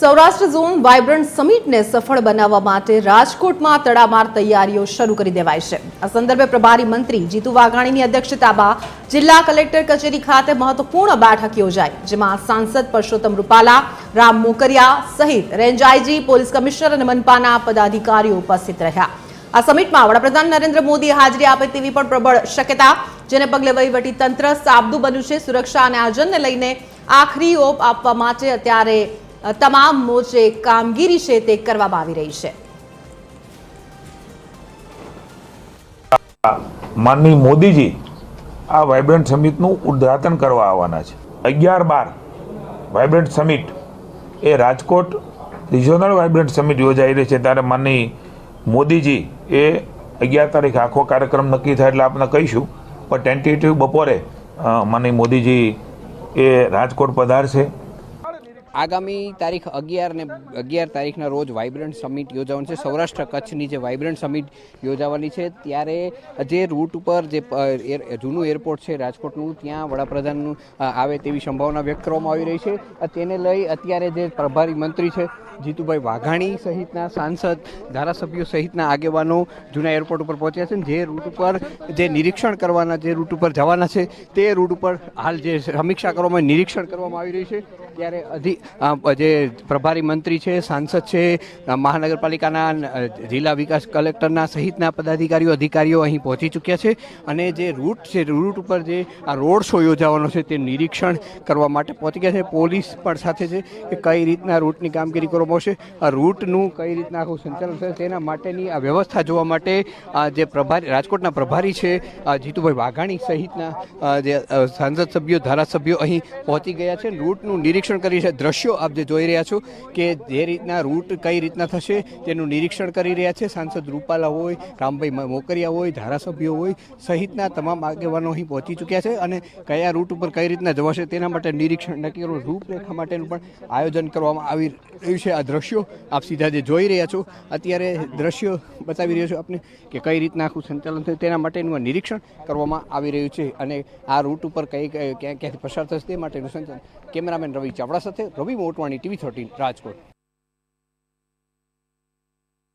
Saurashtra zone vibrant સમિટને સફળ બનાવવા માટે રાજકોટમાં તડામાર તૈયારીઓ શરૂ કરી દેવાઈ છે। આ સંદર્ભે પ્રભારી મંત્રી જીતુ વાઘાણીની અધ્યક્ષતામાં જિલ્લા કલેક્ટર કચેરી ખાતે મહત્વપૂર્ણ બેઠક યોજાઈ, જેમાં સાંસદ પરસોત્તમ રૂપાલા, રામ મોકરિયા સહિત રેન્જ આઈજી, પોલીસ કમિશનર અને મનપાના પદાધિકારીઓ ઉપસ્થિત રહ્યા। આ સમિટમાં વડાપ્રધાન નરેન્દ્ર મોદીએ હાજરી આપે તેવી પણ પ્રબળ શક્યતા, જેને પગલે વહીવટી તંત્ર સાબદું બન્યું છે। સુરક્ષા અને આયોજનને લઈને આખરી ઓપ આપવા માટે અત્યારે તમામ મોરચે કામગીરી છે તે કરવામાં આવી રહી છે। માનનીય મોદીજી આ વાઇબ્રન્ટ સમિટનું ઉદ્ઘાટન કરવા આવવાના છે। 11-12 વાઇબ્રન્ટ સમિટ એ રાજકોટ રિજિયોનલ વાઇબ્રન્ટ સમિટ યોજાઈ રહી છે, ત્યારે માનનીય મોદીજી એ 11 તારીખ આખો કાર્યક્રમ નક્કી થાય એટલે આપણે કહીશું, પણ ટેન્ટેટિવ બપોરે માનનીય મોદીજી એ રાજકોટ પધારશે। આગામી તારીખ 11 તારીખના રોજ વાઇબ્રન્ટ સમિટ યોજાવાની છે। સૌરાષ્ટ્ર કચ્છની જે વાઇબ્રન્ટ સમિટ યોજાવાની છે, ત્યારે જે રૂટ ઉપર જે જૂનું એરપોર્ટ છે રાજકોટનું, ત્યાં વડાપ્રધાનનું આવે તેવી સંભાવના વ્યક્ત કરવામાં આવી રહી છે। તેને લઈ અત્યારે જે પ્રભારી મંત્રી છે જીતુભાઈ વાઘાણી સહિતના સાંસદ, ધારાસભ્યો સહિતના આગેવાનો જૂના એરપોર્ટ ઉપર પહોંચ્યા છે। જે રૂટ ઉપર જે નિરીક્ષણ કરવાના, જે રૂટ ઉપર જવાના છે તે રૂટ ઉપર હાલ જે સમીક્ષા કરવામાં, નિરીક્ષણ કરવામાં આવી રહ્યું છે, ત્યારે જે પ્રભારી મંત્રી છે, સાંસદ છે, મહાનગરપાલિકાના જિલ્લા વિકાસ કલેક્ટરના સહિતના પદાધિકારીઓ, અધિકારીઓ અહીં પહોંચી ચૂક્યા છે અને જે રૂટ છે, રૂટ ઉપર જે આ રોડ શો યોજાવાનો છે તે નિરીક્ષણ કરવા માટે પહોંચી ગયા છે। પોલીસ પણ સાથે છે કે કઈ રીતના રૂટની કામગીરી કરવામાં આવશે, આ રૂટનું કઈ રીતના આખું સંચાલન થશે, તેના માટેની આ વ્યવસ્થા જોવા માટે જે પ્રભારી રાજકોટના પ્રભારી છે જીતુભાઈ વાઘાણી સહિતના જે સાંસદ સભ્યો, ધારાસભ્યો અહીં પહોંચી ગયા છે। રૂટનું નિરીક્ષણ કરી છે। દ્રશ્યો આપ જે જોઈ રહ્યા છો કે જે રીતના રૂટ કઈ રીતના થશે તેનું નિરીક્ષણ કરી રહ્યા છે। સાંસદ રૂપાલા હોય, રામભાઈ મોકરિયા હોય, ધારાસભ્યો હોય સહિતના તમામ આગેવાનો અહીં પહોંચી ચૂક્યા છે અને કયા રૂટ ઉપર કઈ રીતના જવાશે તેના માટે નિરીક્ષણ નક્કી કરવું, રૂપરેખા માટેનું પણ આયોજન કરવામાં આવી રહ્યું છે। આ દ્રશ્યો આપ સીધા જે જોઈ રહ્યા છો, અત્યારે દ્રશ્યો બતાવી રહ્યો છું આપને કે કઈ રીતના આખું સંચાલન થયું તેના માટેનું નિરીક્ષણ કરવામાં આવી રહ્યું છે અને આ રૂટ ઉપર ક્યાંથી પસાર થશે તે માટેનું સંચાલન। કેમેરામેન રવિ ચાવડા સાથે રવિ મોટવાણી, TV13 રાજકોટ।